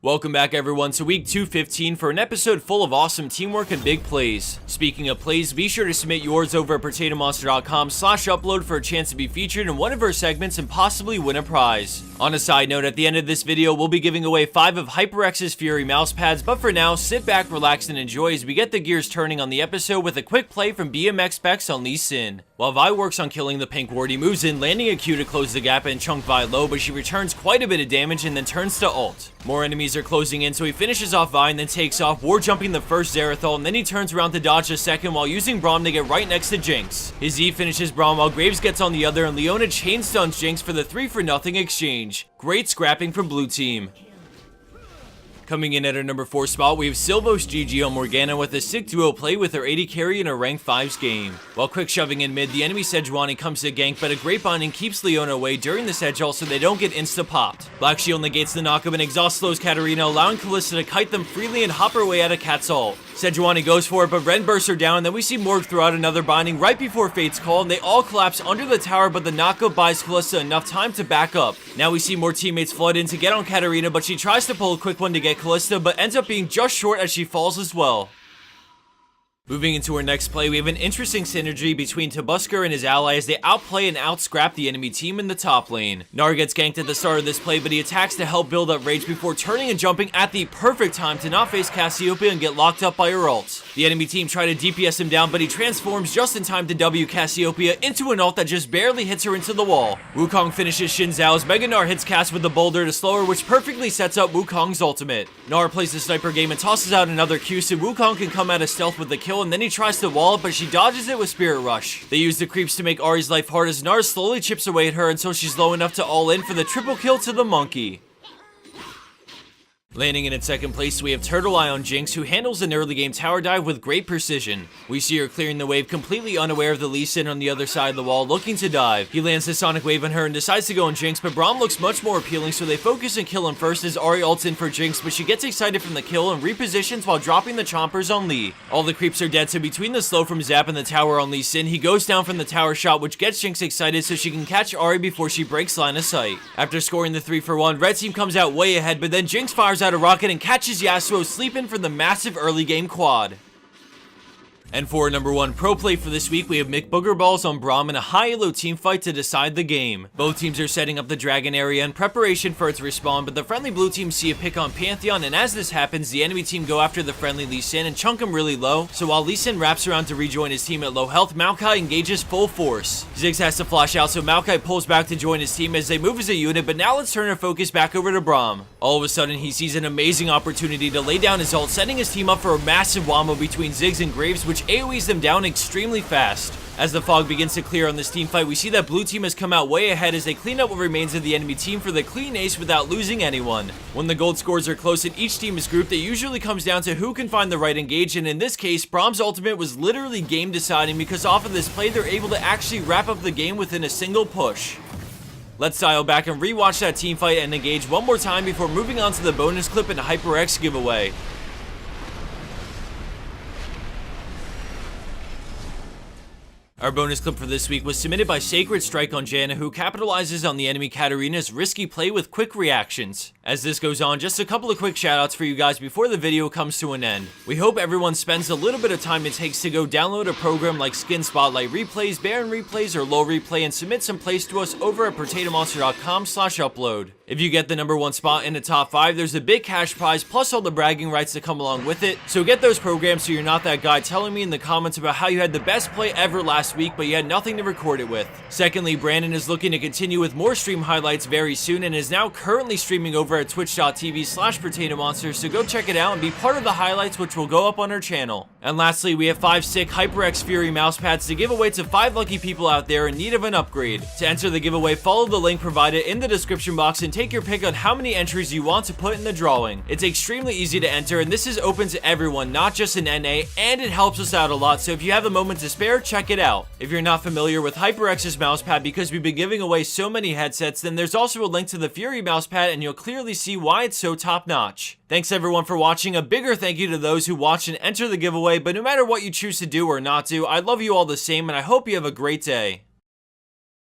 Welcome back everyone to week 215 for an episode full of awesome teamwork and big plays. Speaking of plays, be sure to submit yours over at potatomonster.com/upload for a chance to be featured in one of our segments and possibly win a prize. On a side note, at the end of this video, we'll be giving away 5 of HyperX's Fury mouse pads, but for now, sit back, relax, and enjoy as we get the gears turning on the episode with a quick play from BmxSpecks on Lee Sin. While Vi works on killing the pink ward, he moves in, landing a Q to close the gap and chunk Vi low, but she returns quite a bit of damage and then turns to ult. More enemies are closing in, so he finishes off Vi and then takes off, ward jumping the first Zerathal, and then he turns around to dodge the second while using Braum to get right next to Jinx. His E finishes Braum while Graves gets on the other, and Leona chain stuns Jinx for the 3-for-0 exchange. Great scrapping from blue team. Coming in at our number 4 spot, we have Sylvos GG on Morgana with a sick duo play with her 80 carry in a rank 5's game. While quick shoving in mid, the enemy Sejuani comes to gank, but a great binding keeps Leona away during the Sejal so they don't get insta-popped. Black Shield negates the knockup and exhaust slows Katarina, allowing Kalista to kite them freely and hop her way out of Cat's ult. Sejuani goes for it, but Ren bursts her down, and then we see Morg throw out another binding right before Fate's call, and they all collapse under the tower, but the knockup buys Kalista enough time to back up. Now we see more teammates flood in to get on Katarina, but she tries to pull a quick one to get Kalista, but ends up being just short as she falls as well. Moving into our next play, we have an interesting synergy between Tabuskor and his ally as they outplay and outscrap the enemy team in the top lane. Gnar gets ganked at the start of this play, but he attacks to help build up rage before turning and jumping at the perfect time to not face Cassiopeia and get locked up by her ult. The enemy team try to DPS him down, but he transforms just in time to W Cassiopeia into an ult that just barely hits her into the wall. Wukong finishes Xin Zhao's, Mega Gnar hits Cass with the boulder to slow her, which perfectly sets up Wukong's ultimate. Gnar plays the sniper game and tosses out another Q so Wukong can come out of stealth with the kill, and then he tries to wall it, but she dodges it with Spirit Rush. They use the creeps to make Ahri's life hard as Gnar slowly chips away at her until she's low enough to all in for the triple kill to the monkey. Landing in its second place, we have Turtleye on Jinx, who handles an early game tower dive with great precision. We see her clearing the wave, completely unaware of the Lee Sin on the other side of the wall, looking to dive. He lands the Sonic Wave on her and decides to go on Jinx, but Braum looks much more appealing, so they focus and kill him first as Ahri ults in for Jinx, but she gets excited from the kill and repositions while dropping the chompers on Lee. All the creeps are dead, so between the slow from Zap and the tower on Lee Sin, he goes down from the tower shot, which gets Jinx excited so she can catch Ahri before she breaks line of sight. After scoring the 3-for-1, red team comes out way ahead, but then Jinx fires out a rocket and catches Yasuo sleeping for the massive early game quad. And for our number 1 pro play for this week, we have McBoogerballs on Braum in a high elo team fight to decide the game. Both teams are setting up the dragon area in preparation for its respawn, but the friendly blue team see a pick on Pantheon, and as this happens, the enemy team go after the friendly Lee Sin and chunk him really low, so while Lee Sin wraps around to rejoin his team at low health, Maokai engages full force. Ziggs has to flash out, so Maokai pulls back to join his team as they move as a unit, but now let's turn our focus back over to Braum. All of a sudden, he sees an amazing opportunity to lay down his ult, setting his team up for a massive wombo between Ziggs and Graves, which AoEs them down extremely fast. As the fog begins to clear on this team fight, we see that blue team has come out way ahead as they clean up what remains of the enemy team for the clean ace without losing anyone. When the gold scores are close and each team is grouped, it usually comes down to who can find the right engage, and in this case, Braum's ultimate was literally game deciding because off of this play, they're able to actually wrap up the game within a single push. Let's dial back and rewatch that team fight and engage one more time before moving on to the bonus clip and HyperX giveaway. Our bonus clip for this week was submitted by SacredStrike on Janna, who capitalizes on the enemy Katarina's risky play with quick reactions. As this goes on, just a couple of quick shoutouts for you guys before the video comes to an end. We hope everyone spends a little bit of time it takes to go download a program like Skin Spotlight Replays, Baron Replays, or Low Replay and submit some plays to us over at potatomonster.com/upload. If you get the number 1 spot in the top 5, there's a big cash prize plus all the bragging rights that come along with it. So get those programs so you're not that guy telling me in the comments about how you had the best play ever last week but you had nothing to record it with. Secondly, Brandon is looking to continue with more stream highlights very soon and is now currently streaming over at twitch.tv/potatomonster, so go check it out and be part of the highlights which will go up on our channel. And lastly, we have 5 sick HyperX Fury mouse pads to give away to 5 lucky people out there in need of an upgrade. To enter the giveaway, follow the link provided in the description box and take your pick on how many entries you want to put in the drawing. It's extremely easy to enter and this is open to everyone, not just an NA, and it helps us out a lot, so if you have a moment to spare, check it out. If you're not familiar with HyperX's mousepad because we've been giving away so many headsets, then there's also a link to the Fury mousepad and you'll clearly see why it's so top notch. Thanks everyone for watching. A bigger thank you to those who watched and enter the giveaway, but no matter what you choose to do or not do, I love you all the same and I hope you have a great day.